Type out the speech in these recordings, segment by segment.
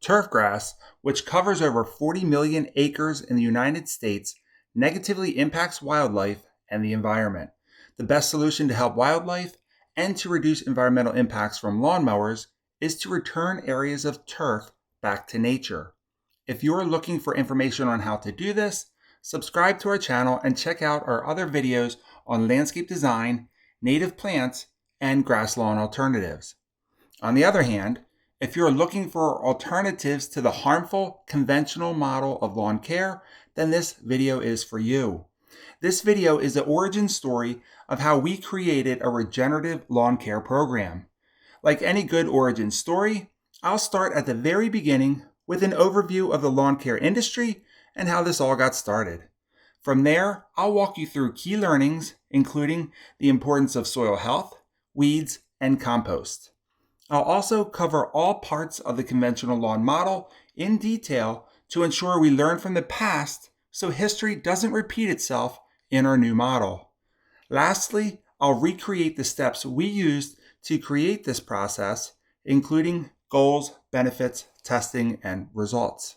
Turfgrass, which covers over 40 million acres in the United States, negatively impacts wildlife and the environment. The best solution to help wildlife and to reduce environmental impacts from lawnmowers is to return areas of turf back to nature. If you are looking for information on how to do this, subscribe to our channel and check out our other videos on landscape design, native plants, and grass lawn alternatives. On the other hand, if you're looking for alternatives to the harmful conventional model of lawn care, then this video is for you. This video is the origin story of how we created a regenerative lawn care program. Like any good origin story, I'll start at the very beginning with an overview of the lawn care industry and how this all got started. From there, I'll walk you through key learnings, including the importance of soil health, weeds, and compost. I'll also cover all parts of the conventional lawn model in detail to ensure we learn from the past so history doesn't repeat itself in our new model. Lastly, I'll recreate the steps we used to create this process, including goals, benefits, testing, and results.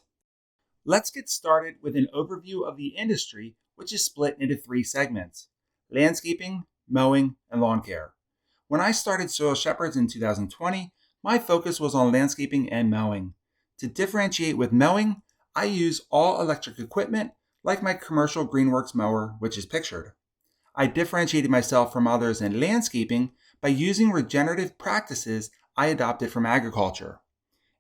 Let's get started with an overview of the industry, which is split into 3 segments: landscaping, mowing, and lawn care. When I started Soil Shepherds in 2020, my focus was on landscaping and mowing. To differentiate with mowing, I use all electric equipment like my commercial Greenworks mower, which is pictured. I differentiated myself from others in landscaping by using regenerative practices I adopted from agriculture.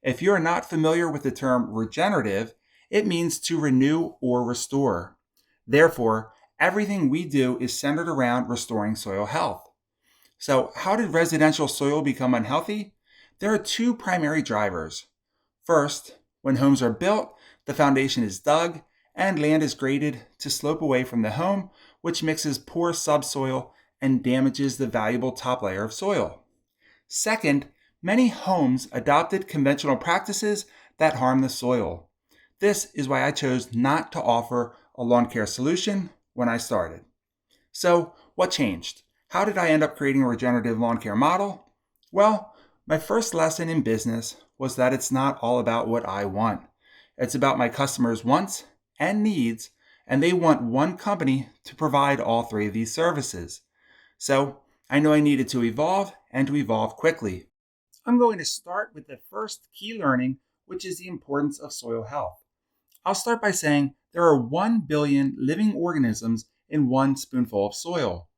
If you are not familiar with the term regenerative, it means to renew or restore. Therefore, everything we do is centered around restoring soil health. So, how did residential soil become unhealthy? There are 2 primary drivers. First, when homes are built, the foundation is dug and land is graded to slope away from the home, which mixes poor subsoil and damages the valuable top layer of soil. Second, many homes adopted conventional practices that harm the soil. This is why I chose not to offer a lawn care solution when I started. So, what changed? How did I end up creating a regenerative lawn care model? Well, my first lesson in business was that it's not all about what I want. It's about my customers' wants and needs, and they want one company to provide all 3 of these services. So, I know I needed to evolve and to evolve quickly. I'm going to start with the first key learning, which is the importance of soil health. I'll start by saying there are 1 billion living organisms in 1 spoonful of soil.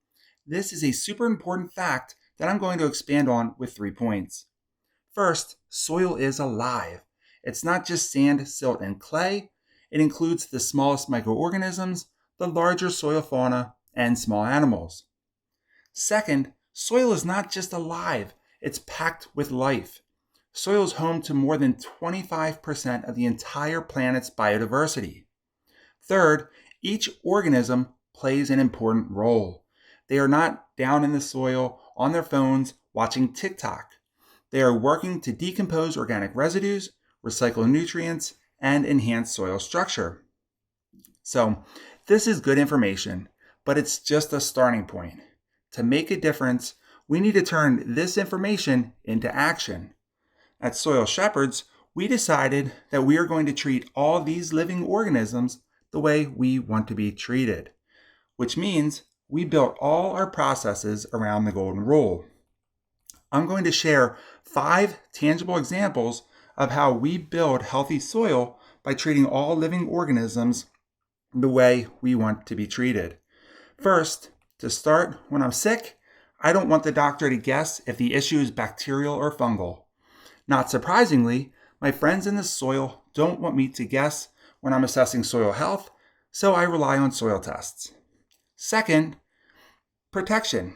This is a super important fact that I'm going to expand on with 3 points. First, soil is alive. It's not just sand, silt, and clay. It includes the smallest microorganisms, the larger soil fauna, and small animals. Second, soil is not just alive, it's packed with life. Soil is home to more than 25% of the entire planet's biodiversity. Third, each organism plays an important role. They are not down in the soil on their phones watching TikTok. They are working to decompose organic residues, recycle nutrients, and enhance soil structure. So, this is good information, but it's just a starting point. To make a difference, we need to turn this information into action. At Soil Shepherds, we decided that we are going to treat all these living organisms the way we want to be treated, which means we built all our processes around the golden rule. I'm going to share 5 tangible examples of how we build healthy soil by treating all living organisms the way we want to be treated. First, to start, when I'm sick, I don't want the doctor to guess if the issue is bacterial or fungal. Not surprisingly, my friends in the soil don't want me to guess when I'm assessing soil health, so I rely on soil tests. Second, protection.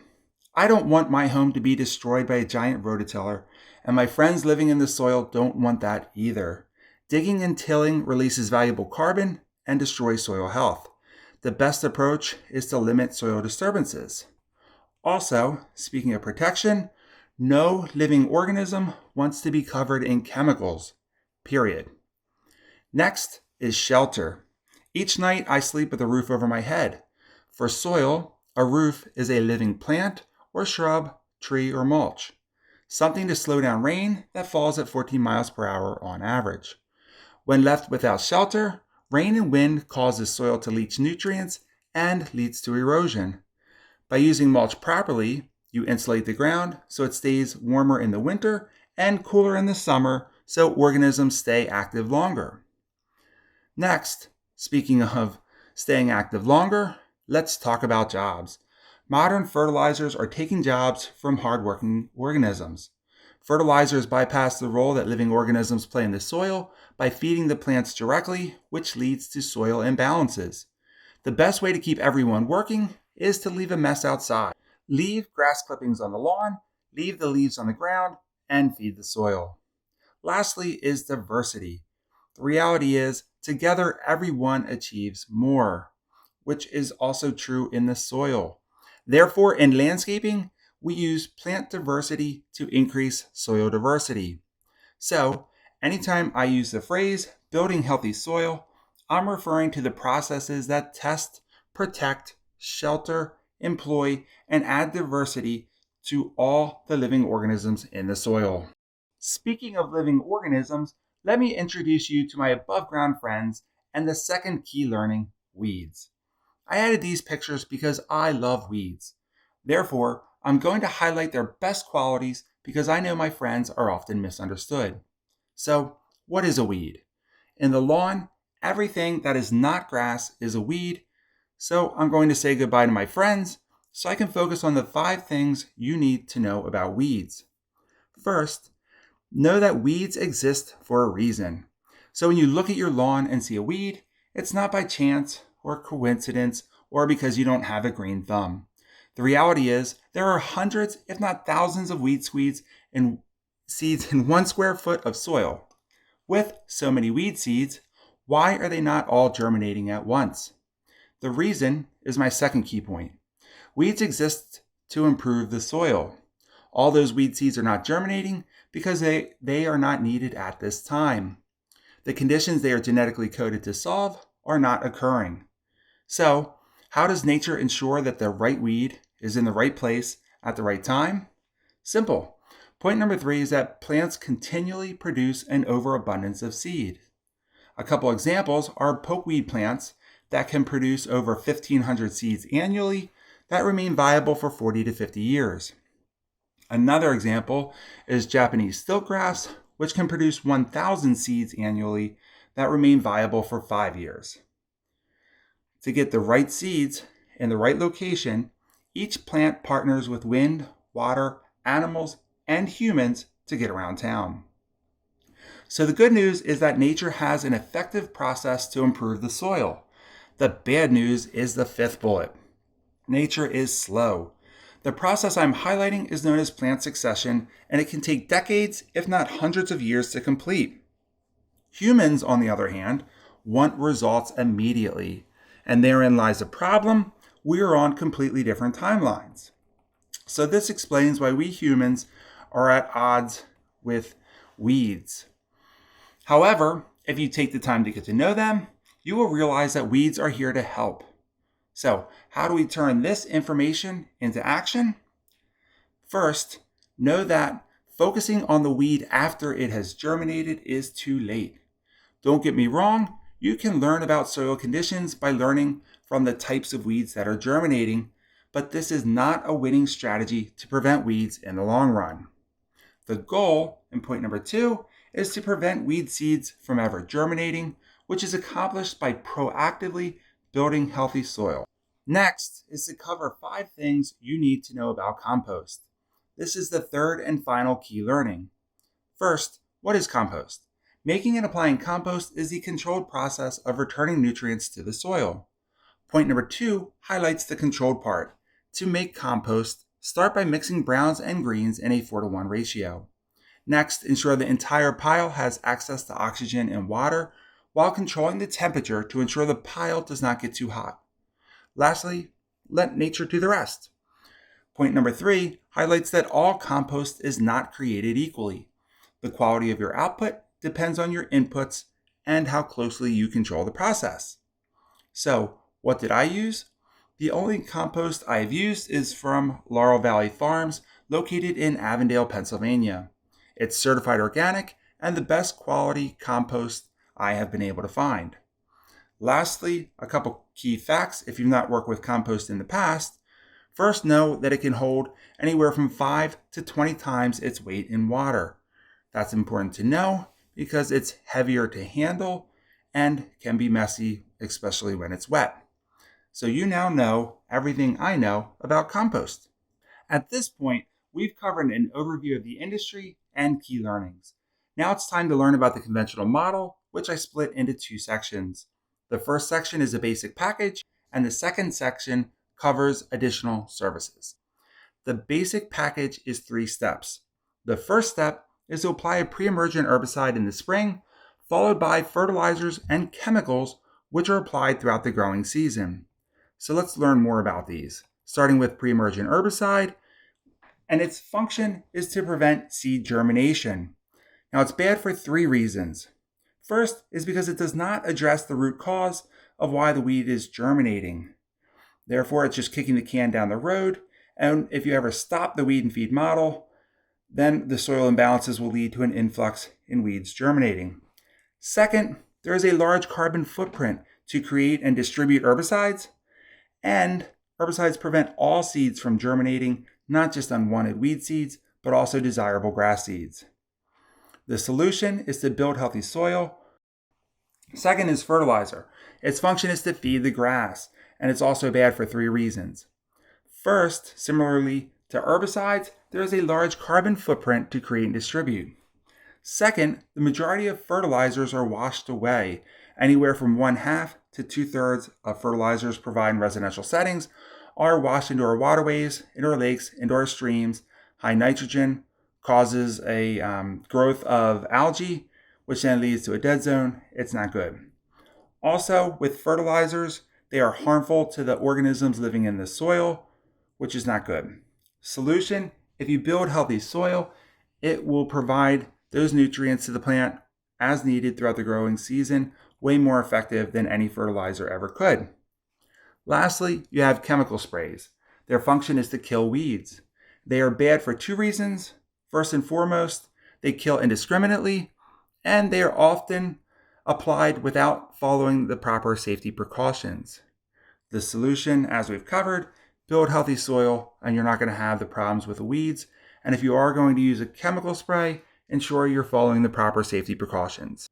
I don't want my home to be destroyed by a giant rototiller, and my friends living in the soil don't want that either. Digging and tilling releases valuable carbon and destroys soil health. The best approach is to limit soil disturbances. Also, speaking of protection, no living organism wants to be covered in chemicals, period. Next is shelter. Each night I sleep with a roof over my head. For soil, a roof is a living plant or shrub, tree, or mulch. Something to slow down rain that falls at 14 miles per hour on average. When left without shelter, rain and wind causes soil to leach nutrients and leads to erosion. By using mulch properly, you insulate the ground so it stays warmer in the winter and cooler in the summer so organisms stay active longer. Next, speaking of staying active longer, let's talk about jobs. Modern fertilizers are taking jobs from hardworking organisms. Fertilizers bypass the role that living organisms play in the soil by feeding the plants directly, which leads to soil imbalances. The best way to keep everyone working is to leave a mess outside. Leave grass clippings on the lawn, leave the leaves on the ground, and feed the soil. Lastly is diversity. The reality is, together everyone achieves more, which is also true in the soil. Therefore, in landscaping, we use plant diversity to increase soil diversity. So, anytime I use the phrase building healthy soil, I'm referring to the processes that test, protect, shelter, employ, and add diversity to all the living organisms in the soil. Speaking of living organisms, let me introduce you to my above ground friends and the second key learning, weeds. I added these pictures because I love weeds. Therefore, I'm going to highlight their best qualities because I know my friends are often misunderstood. So, what is a weed? In the lawn, everything that is not grass is a weed. So, I'm going to say goodbye to my friends so I can focus on the 5 things you need to know about weeds. First, know that weeds exist for a reason. So when you look at your lawn and see a weed, it's not by chance or coincidence or because you don't have a green thumb. The reality is there are hundreds, if not thousands of weed seeds in 1 square foot of soil. With so many weed seeds, why are they not all germinating at once? The reason is my second key point. Weeds exist to improve the soil. All those weed seeds are not germinating because they are not needed at this time. The conditions they are genetically coded to solve are not occurring. So, how does nature ensure that the right weed is in the right place at the right time? Simple. Point number 3 is that plants continually produce an overabundance of seed. A couple examples are pokeweed plants that can produce over 1,500 seeds annually that remain viable for 40 to 50 years. Another example is Japanese stiltgrass, which can produce 1,000 seeds annually that remain viable for 5 years. To get the right seeds in the right location, each plant partners with wind, water, animals, and humans to get around town. So the good news is that nature has an effective process to improve the soil. The bad news is the 5th bullet. Nature is slow. The process I'm highlighting is known as plant succession, and it can take decades, if not hundreds of years to complete. Humans, on the other hand, want results immediately, and therein lies a problem. We are on completely different timelines. So this explains why we humans are at odds with weeds. However, if you take the time to get to know them, you will realize that weeds are here to help. So, how do we turn this information into action? First, know that focusing on the weed after it has germinated is too late. Don't get me wrong, you can learn about soil conditions by learning from the types of weeds that are germinating, but this is not a winning strategy to prevent weeds in the long run. The goal, in point number 2, is to prevent weed seeds from ever germinating, which is accomplished by proactively building healthy soil. Next is to cover 5 things you need to know about compost. This is the third and final key learning. First, what is compost? Making and applying compost is the controlled process of returning nutrients to the soil. Point number 2 highlights the controlled part. To make compost, start by mixing browns and greens in a 4:1 ratio. Next, ensure the entire pile has access to oxygen and water while controlling the temperature to ensure the pile does not get too hot. Lastly, let nature do the rest. Point number 3 highlights that all compost is not created equally. The quality of your output depends on your inputs and how closely you control the process. So, what did I use? The only compost I have used is from Laurel Valley Farms, located in Avondale, Pennsylvania. It's certified organic and the best quality compost I have been able to find. Lastly, a couple key facts if you've not worked with compost in the past. First, know that it can hold anywhere from 5 to 20 times its weight in water. That's important to know because it's heavier to handle and can be messy, especially when it's wet. So you now know everything I know about compost. At this point, we've covered an overview of the industry and key learnings. Now it's time to learn about the conventional model, which I split into 2 sections. The first section is a basic package, and the second section covers additional services. The basic package is 3 steps. The first step is to apply a pre-emergent herbicide in the spring, followed by fertilizers and chemicals, which are applied throughout the growing season. So let's learn more about these, starting with pre-emergent herbicide, and its function is to prevent seed germination. Now, it's bad for 3 reasons. First is because it does not address the root cause of why the weed is germinating. Therefore, it's just kicking the can down the road, and if you ever stop the weed and feed model, then the soil imbalances will lead to an influx in weeds germinating. Second, there is a large carbon footprint to create and distribute herbicides, and herbicides prevent all seeds from germinating, not just unwanted weed seeds, but also desirable grass seeds. The solution is to build healthy soil. Second is fertilizer. Its function is to feed the grass, and it's also bad for 3 reasons. First, similarly to herbicides, there is a large carbon footprint to create and distribute. Second, the majority of fertilizers are washed away. Anywhere from 1/2 to 2/3 of fertilizers provided in residential settings are washed into our waterways, into our lakes, into our streams. High nitrogen causes a growth of algae, which then leads to a dead zone. It's not good. Also, with fertilizers, they are harmful to the organisms living in the soil, which is not good. Solution, if you build healthy soil, it will provide those nutrients to the plant as needed throughout the growing season, way more effective than any fertilizer ever could. Lastly, you have chemical sprays. Their function is to kill weeds. They are bad for 2 reasons. First and foremost, they kill indiscriminately, and they are often applied without following the proper safety precautions. The solution, as we've covered, build healthy soil, and you're not going to have the problems with the weeds. And if you are going to use a chemical spray, ensure you're following the proper safety precautions.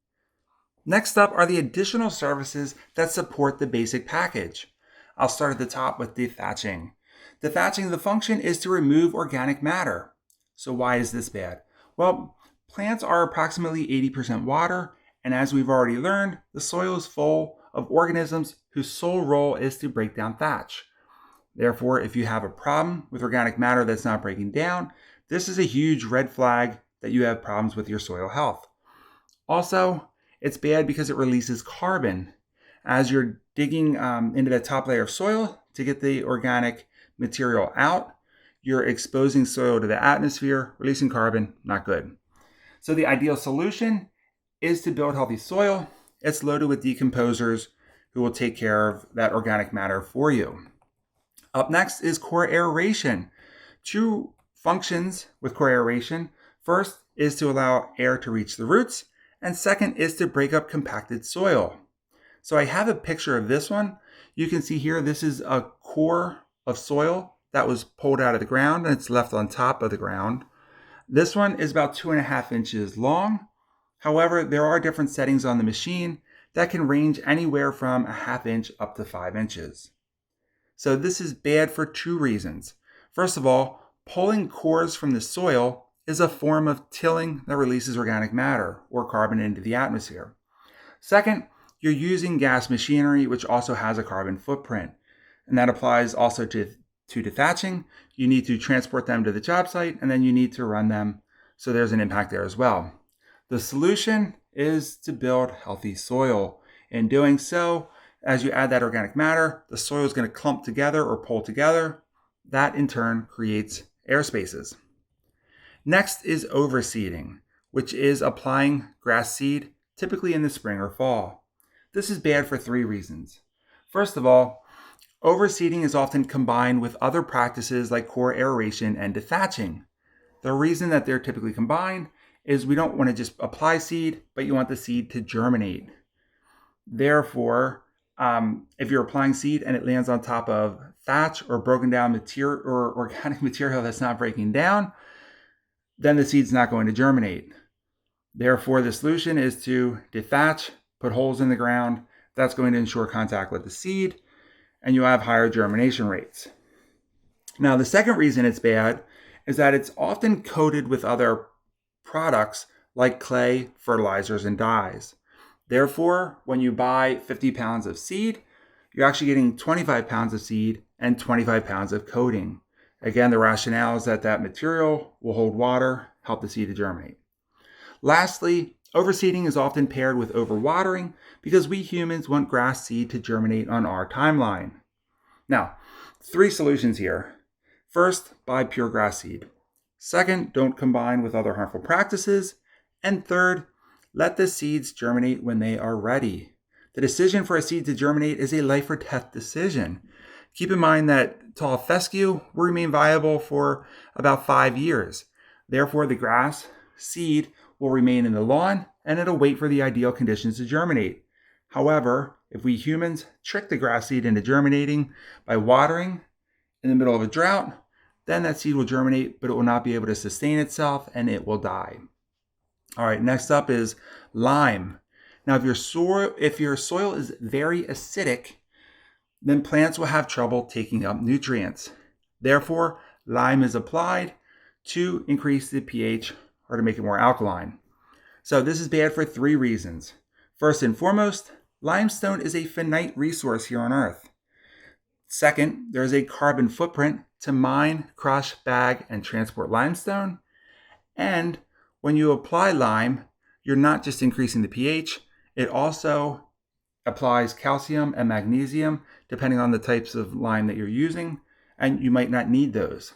Next up are the additional services that support the basic package. I'll start at the top with dethatching. Dethatching, the function is to remove organic matter. So why is this bad? Well, plants are approximately 80% water, and as we've already learned, the soil is full of organisms whose sole role is to break down thatch. Therefore, if you have a problem with organic matter that's not breaking down, this is a huge red flag that you have problems with your soil health. Also, it's bad because it releases carbon. As you're digging into the top layer of soil to get the organic material out, you're exposing soil to the atmosphere, releasing carbon, not good. So the ideal solution is to build healthy soil. It's loaded with decomposers who will take care of that organic matter for you. Up next is core aeration. 2 functions with core aeration. First is to allow air to reach the roots, and second is to break up compacted soil. So I have a picture of this one. You can see here, this is a core of soil that was pulled out of the ground and it's left on top of the ground. This one is about 2.5 inches long. However, there are different settings on the machine that can range anywhere from 1/2 inch up to 5 inches. So this is bad for 2 reasons. First of all, pulling cores from the soil is a form of tilling that releases organic matter or carbon into the atmosphere. Second, you're using gas machinery, which also has a carbon footprint. And that applies also to dethatching. You need to transport them to the job site, and then you need to run them. So there's an impact there as well. The solution is to build healthy soil. In doing so, as you add that organic matter, the soil is going to clump together or pull together. That in turn creates air spaces. Next is overseeding, which is applying grass seed, typically in the spring or fall. This is bad for 3 reasons. First of all, overseeding is often combined with other practices like core aeration and dethatching. The reason that they're typically combined is we don't want to just apply seed, but you want the seed to germinate. Therefore, if you're applying seed and it lands on top of thatch or broken down material or organic material that's not breaking down, then the seed's not going to germinate. Therefore, the solution is to dethatch, put holes in the ground. That's going to ensure contact with the seed, and you have higher germination rates. Now, the second reason it's bad is that it's often coated with other products like clay, fertilizers, and dyes. Therefore, when you buy 50 pounds of seed, you're actually getting 25 pounds of seed and 25 pounds of coating. Again, the rationale is that that material will hold water, help the seed to germinate. Lastly, overseeding is often paired with overwatering because we humans want grass seed to germinate on our timeline. Now, 3 solutions here. First, buy pure grass seed. Second, don't combine with other harmful practices. And third, let the seeds germinate when they are ready. The decision for a seed to germinate is a life or death decision. Keep in mind that tall fescue will remain viable for about 5 years. Therefore, the grass seed will remain in the lawn and it'll wait for the ideal conditions to germinate. However, if we humans trick the grass seed into germinating by watering in the middle of a drought, then that seed will germinate, but it will not be able to sustain itself and it will die. All right, next up is lime. Now, if your soil is very acidic, then plants will have trouble taking up nutrients. Therefore, lime is applied to increase the pH or to make it more alkaline. So this is bad for 3 reasons. First and foremost, limestone is a finite resource here on Earth. Second, there is a carbon footprint to mine, crush, bag, and transport limestone. And when you apply lime, you're not just increasing the pH, it also applies calcium and magnesium, depending on the types of lime that you're using, and you might not need those.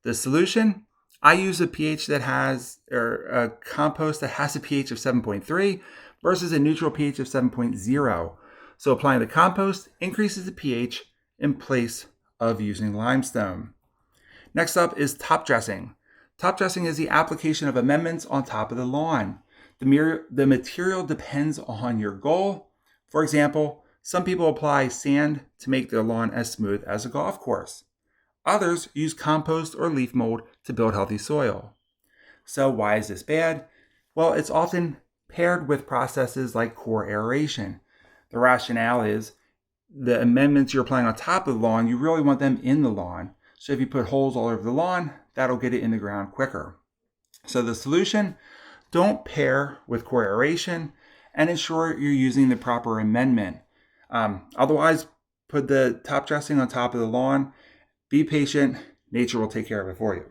The solution, I use a pH that has, or a compost that has a pH of 7.3 versus a neutral pH of 7.0. So applying the compost increases the pH in place of using limestone. Next up is top dressing. Top dressing is the application of amendments on top of the lawn. The material depends on your goal. For example, some people apply sand to make their lawn as smooth as a golf course. Others use compost or leaf mold to build healthy soil. So why is this bad? Well, it's often paired with processes like core aeration. The rationale is the amendments you're applying on top of the lawn, you really want them in the lawn. So if you put holes all over the lawn, that'll get it in the ground quicker. So the solution, don't pair with core aeration and ensure you're using the proper amendment. Otherwise, put the top dressing on top of the lawn. Be patient. Nature will take care of it for you.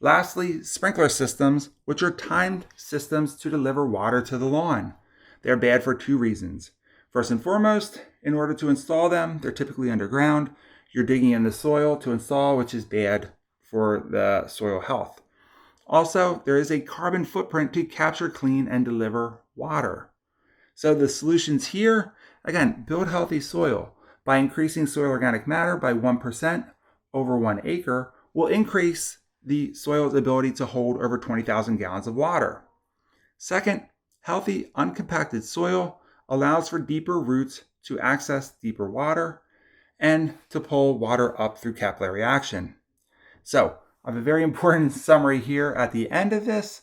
Lastly, sprinkler systems, which are timed systems to deliver water to the lawn. They're bad for 2 reasons. First and foremost, in order to install them, they're typically underground. You're digging in the soil to install, which is bad for the soil health. Also, there is a carbon footprint to capture, clean, and deliver water. So the solutions here, again, build healthy soil. By increasing soil organic matter by 1% over 1 acre, will increase the soil's ability to hold over 20,000 gallons of water. Second, healthy, uncompacted soil allows for deeper roots to access deeper water and to pull water up through capillary action. So, I have a very important summary here at the end of this,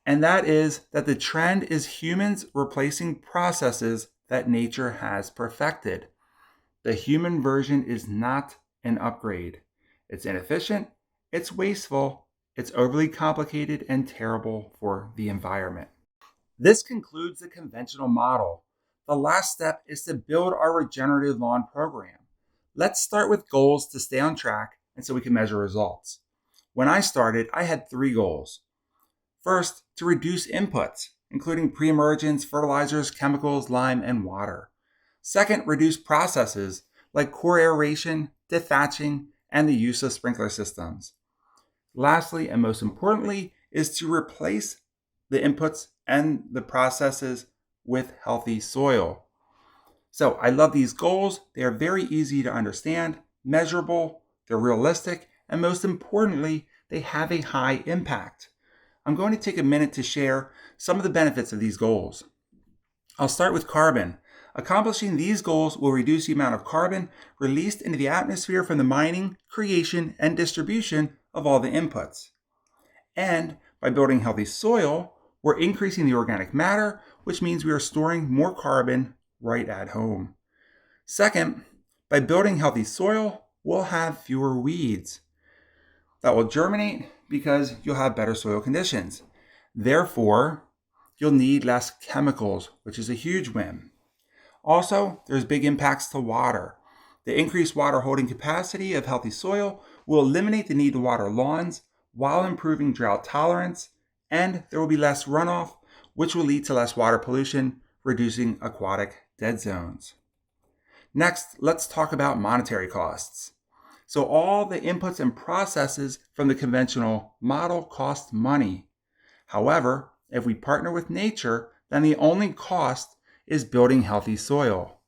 and that is that the trend is humans replacing processes that nature has perfected. The human version is not an upgrade. It's inefficient, it's wasteful, it's overly complicated, and terrible for the environment. This concludes the conventional model. The last step is to build our regenerative lawn program. Let's start with goals to stay on track and so we can measure results. When I started, I had 3 goals. First, to reduce inputs, including pre-emergence, fertilizers, chemicals, lime, and water. Second, reduce processes like core aeration, dethatching, and the use of sprinkler systems. Lastly, and most importantly, is to replace the inputs and the processes with healthy soil. So I love these goals. They are very easy to understand, measurable, they're realistic, and most importantly, they have a high impact. I'm going to take a minute to share some of the benefits of these goals. I'll start with carbon. Accomplishing these goals will reduce the amount of carbon released into the atmosphere from the mining, creation, and distribution of all the inputs. And by building healthy soil, we're increasing the organic matter, which means we are storing more carbon right at home. Second, by building healthy soil, we'll have fewer weeds that will germinate because you'll have better soil conditions. Therefore, you'll need less chemicals, which is a huge win. Also, there's big impacts to water. The increased water holding capacity of healthy soil will eliminate the need to water lawns while improving drought tolerance, and there will be less runoff, which will lead to less water pollution, reducing aquatic dead zones. Next, let's talk about monetary costs. So all the inputs and processes from the conventional model cost money. However, if we partner with nature, then the only cost is building healthy soil.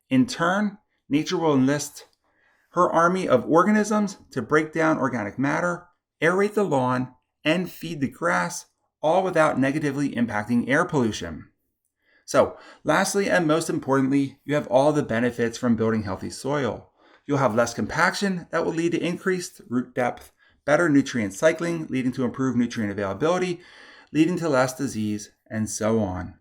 In turn, nature will enlist her army of organisms to break down organic matter, aerate the lawn, and feed the grass, all without negatively impacting air pollution. So, lastly and most importantly, you have all the benefits from building healthy soil. You'll have less compaction that will lead to increased root depth, better nutrient cycling, leading to improved nutrient availability, leading to less disease, and so on.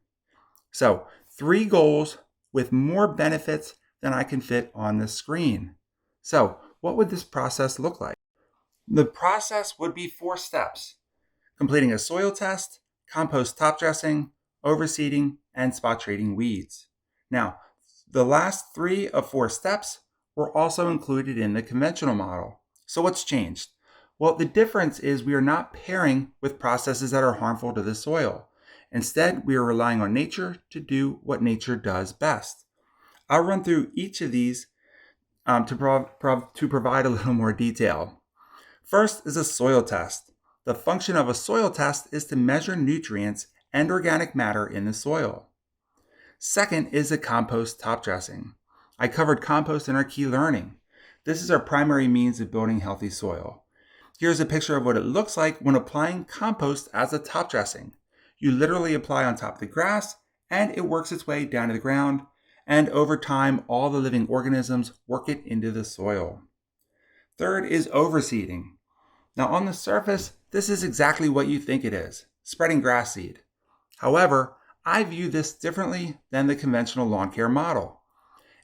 So, 3 goals with more benefits than I can fit on the screen. So, what would this process look like? The process would be 4 steps: completing a soil test, compost top dressing, overseeding, and spot treating weeds. Now, the last 3 of 4 steps were also included in the conventional model. So what's changed? Well, the difference is we are not pairing with processes that are harmful to the soil. Instead, we are relying on nature to do what nature does best. I'll run through each of these to provide a little more detail. First is a soil test. The function of a soil test is to measure nutrients and organic matter in the soil. Second is a compost top dressing. I covered compost in our key learning. This is our primary means of building healthy soil. Here's a picture of what it looks like when applying compost as a top dressing. You literally apply on top of the grass, and it works its way down to the ground, and over time, all the living organisms work it into the soil. Third is overseeding. Now, on the surface, this is exactly what you think it is, spreading grass seed. However, I view this differently than the conventional lawn care model.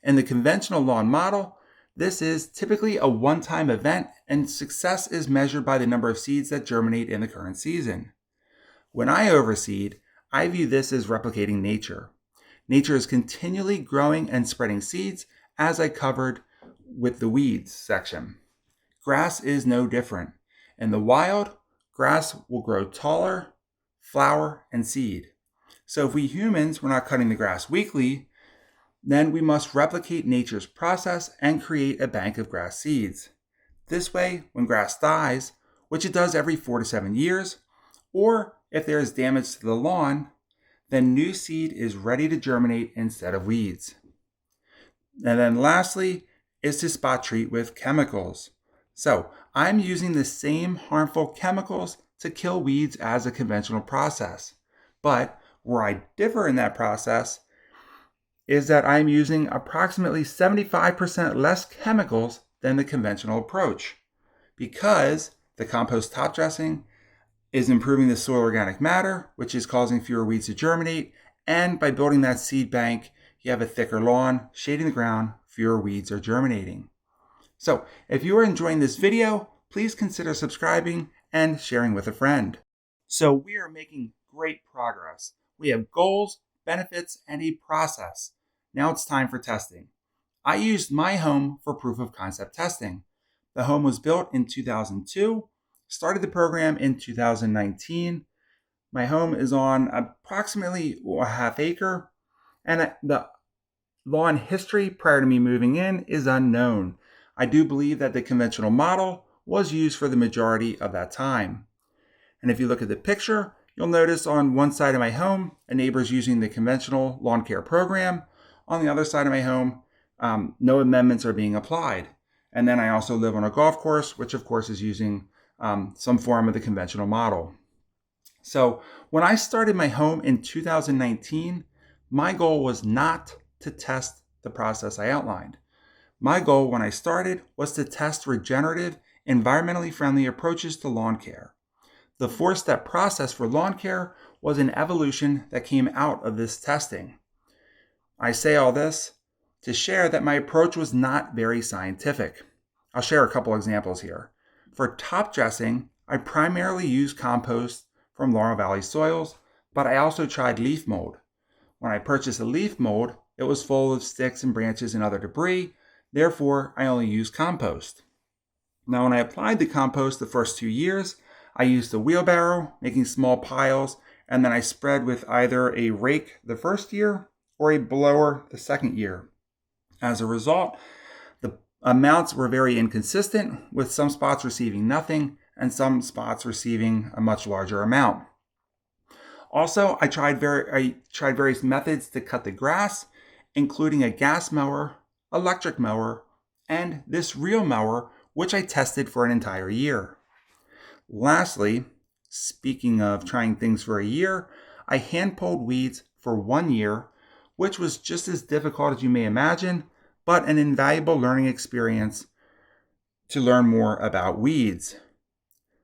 In the conventional lawn model, this is typically a one-time event, and success is measured by the number of seeds that germinate in the current season. When I overseed, I view this as replicating nature. Nature is continually growing and spreading seeds, as I covered with the weeds section. Grass is no different. In the wild, grass will grow taller, flower, and seed. So if we humans were not cutting the grass weekly, then we must replicate nature's process and create a bank of grass seeds. This way, when grass dies, which it does every 4 to 7 years, or if there is damage to the lawn, then new seed is ready to germinate instead of weeds. And then lastly is to spot treat with chemicals. So I'm using the same harmful chemicals to kill weeds as a conventional process. But where I differ in that process is that I'm using approximately 75% less chemicals than the conventional approach, because the compost top dressing is improving the soil organic matter, which is causing fewer weeds to germinate, and by building that seed bank, you have a thicker lawn, shading the ground, fewer weeds are germinating. So if you are enjoying this video, please consider subscribing and sharing with a friend. So we are making great progress. We have goals, benefits, and a process. Now it's time for testing. I used my home for proof of concept testing. The home was built in 2002, started the program in 2019. My home is on approximately a half acre, and the lawn history prior to me moving in is unknown. I do believe that the conventional model was used for the majority of that time. And if you look at the picture, you'll notice on one side of my home, a neighbor is using the conventional lawn care program. On the other side of my home, no amendments are being applied. And then I also live on a golf course, which of course is using some form of the conventional model. So when I started my home in 2019, my goal was not to test the process I outlined. My goal when I started was to test regenerative, environmentally friendly approaches to lawn care. The 4-step process for lawn care was an evolution that came out of this testing. I say all this to share that my approach was not very scientific. I'll share a couple examples here. For top dressing, I primarily used compost from Laurel Valley soils, but I also tried leaf mold. When I purchased a leaf mold, it was full of sticks and branches and other debris. Therefore, I only used compost. Now, when I applied the compost the first 2 years, I used a wheelbarrow, making small piles, and then I spread with either a rake the first year or a blower the second year. As a result, the amounts were very inconsistent, with some spots receiving nothing and some spots receiving a much larger amount. Also, I tried various methods to cut the grass, including a gas mower, electric mower, and this reel mower, which I tested for an entire year. Lastly, speaking of trying things for a year, I hand-pulled weeds for 1 year, which was just as difficult as you may imagine, but an invaluable learning experience to learn more about weeds.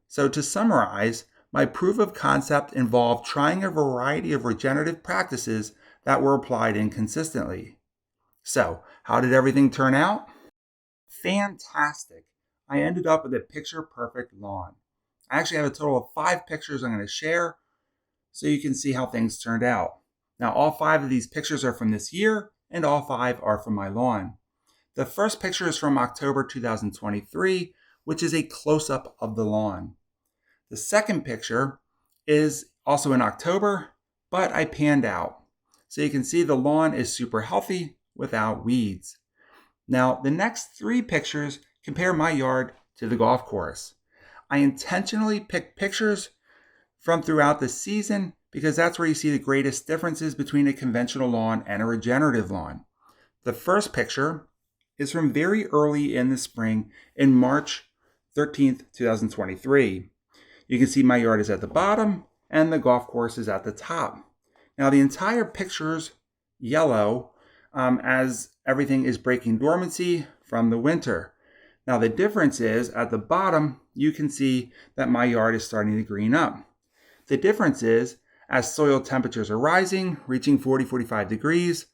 So to summarize, my proof of concept involved trying a variety of regenerative practices that were applied inconsistently. So, how did everything turn out? Fantastic. I ended up with a picture-perfect lawn. I actually have a total of 5 pictures I'm going to share so you can see how things turned out. Now, all 5 of these pictures are from this year, and all 5 are from my lawn. The first picture is from October 2023, which is a close-up of the lawn. The second picture is also in October, but I panned out. So you can see the lawn is super healthy without weeds. Now, the next 3 pictures compare my yard to the golf course. I intentionally picked pictures from throughout the season because that's where you see the greatest differences between a conventional lawn and a regenerative lawn. The first picture is from very early in the spring in March 13th, 2023. You can see my yard is at the bottom and the golf course is at the top. Now the entire picture's yellow as everything is breaking dormancy from the winter. Now the difference is at the bottom, you can see that my yard is starting to green up. The difference is as soil temperatures are rising, reaching 40-45 degrees,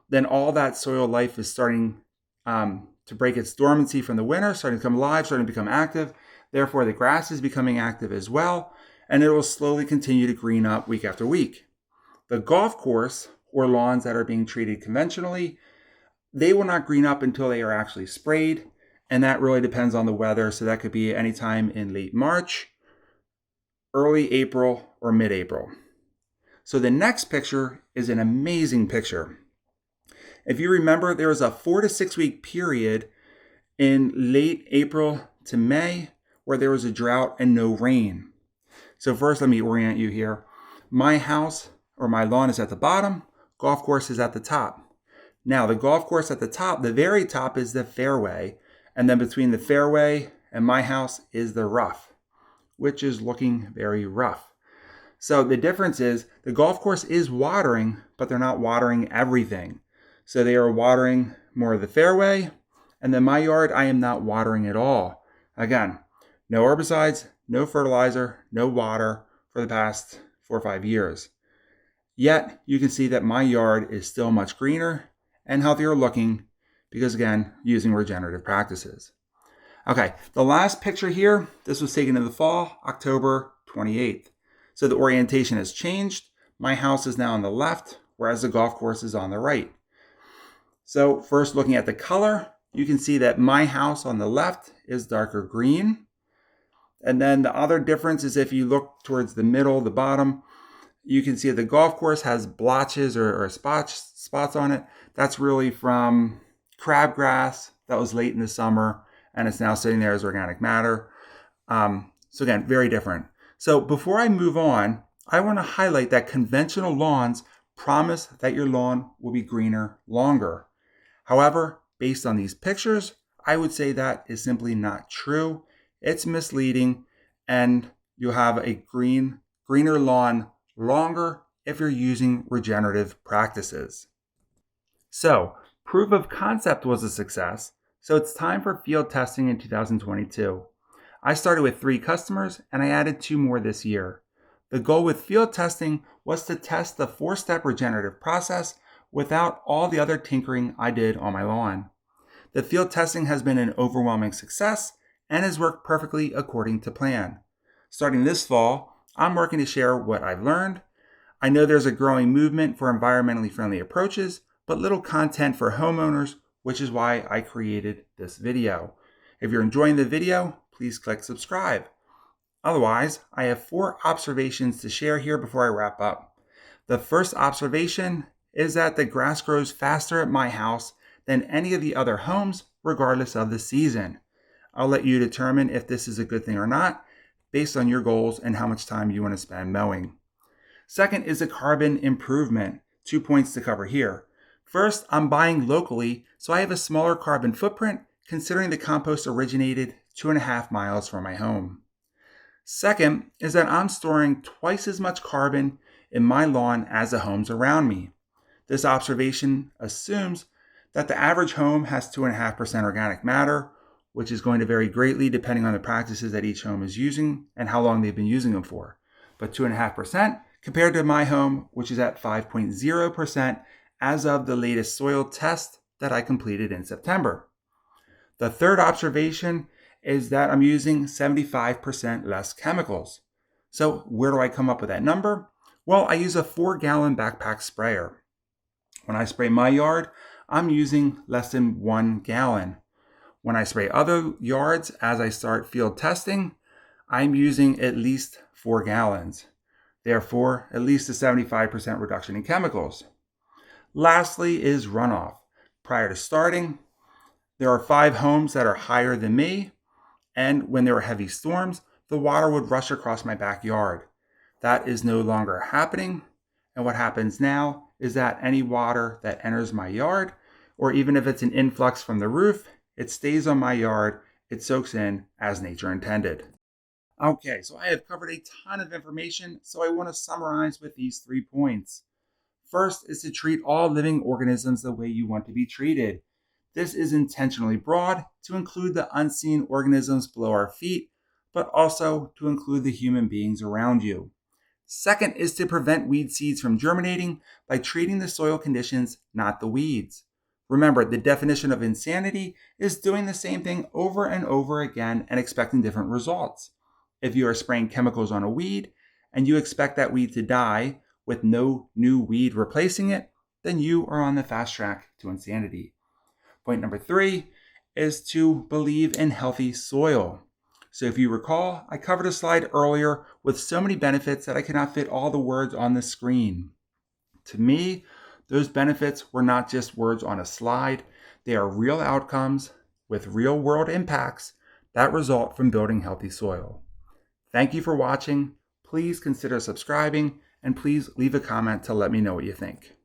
then all that soil life is starting to break its dormancy from the winter, starting to come alive, starting to become active. Therefore, the grass is becoming active as well, and it will slowly continue to green up week after week. The golf course, or lawns that are being treated conventionally, they will not green up until they are actually sprayed, and that really depends on the weather. So that could be anytime in late March, early April, or mid-April. So the next picture is an amazing picture. If you remember, there was a 4 to 6 week period in late April to May where there was a drought and no rain. So first, let me orient you here. My house or my lawn is at the bottom, golf course is at the top. Now, the golf course at the top, the very top is the fairway, and then between the fairway and my house is the rough, which is looking very rough. So the difference is the golf course is watering, but they're not watering everything. So they are watering more of the fairway, and then my yard, I am not watering at all. Again, no herbicides, no fertilizer, no water for the past 4 or 5 years. Yet, you can see that my yard is still much greener and healthier looking because, again, using regenerative practices. Okay, the last picture here, this was taken in the fall, October 28th. So the orientation has changed. My house is now on the left, whereas the golf course is on the right. So first, looking at the color, you can see that my house on the left is darker green. And then the other difference is if you look towards the middle, the bottom, you can see the golf course has blotches or spots on it. That's really from crabgrass that was late in the summer, and it's now sitting there as organic matter. So again, very different. So before I move on, I want to highlight that conventional lawns promise that your lawn will be greener longer. However, based on these pictures, I would say that is simply not true. It's misleading, and you'll have a green greener lawn longer if you're using regenerative practices. So, proof of concept was a success, so it's time for field testing in 2022. I started with 3 customers and I added 2 more this year. The goal with field testing was to test the 4-step regenerative process without all the other tinkering I did on my lawn. The field testing has been an overwhelming success and has worked perfectly according to plan. Starting this fall, I'm working to share what I've learned. I know there's a growing movement for environmentally friendly approaches, but little content for homeowners, which is why I created this video. If you're enjoying the video, please click subscribe. Otherwise, I have 4 observations to share here before I wrap up. The first observation is that the grass grows faster at my house than any of the other homes, regardless of the season. I'll let you determine if this is a good thing or not, based on your goals and how much time you want to spend mowing. Second is the carbon improvement. 2 points to cover here. First, I'm buying locally, so I have a smaller carbon footprint, considering the compost originated 2.5 miles from my home. Second is that I'm storing twice as much carbon in my lawn as the homes around me. This observation assumes that the average home has 2.5% organic matter, which is going to vary greatly depending on the practices that each home is using and how long they've been using them for. But 2.5% compared to my home, which is at 5.0% as of the latest soil test that I completed in September. The third observation is that I'm using 75% less chemicals. So where do I come up with that number? Well, I use a 4-gallon backpack sprayer. When I spray my yard, I'm using less than 1 gallon. When I spray other yards as I start field testing, I'm using at least 4 gallons. Therefore, at least a 75% reduction in chemicals. Lastly is runoff. Prior to starting, there are 5 homes that are higher than me, and when there are heavy storms, the water would rush across my backyard. That is no longer happening, and what happens now is that any water that enters my yard, or even if it's an influx from the roof, it stays on my yard, it soaks in as nature intended. Okay, so I have covered a ton of information, so I want to summarize with these 3 points. First is to treat all living organisms the way you want to be treated. This is intentionally broad to include the unseen organisms below our feet, but also to include the human beings around you. Second is to prevent weed seeds from germinating by treating the soil conditions, not the weeds. Remember, the definition of insanity is doing the same thing over and over again and expecting different results. If you are spraying chemicals on a weed and you expect that weed to die with no new weed replacing it, then you are on the fast track to insanity. Point number 3 is to believe in healthy soil. So if you recall, I covered a slide earlier with so many benefits that I could not fit all the words on the screen. To me, those benefits were not just words on a slide. They are real outcomes with real world impacts that result from building healthy soil. Thank you for watching. Please consider subscribing and please leave a comment to let me know what you think.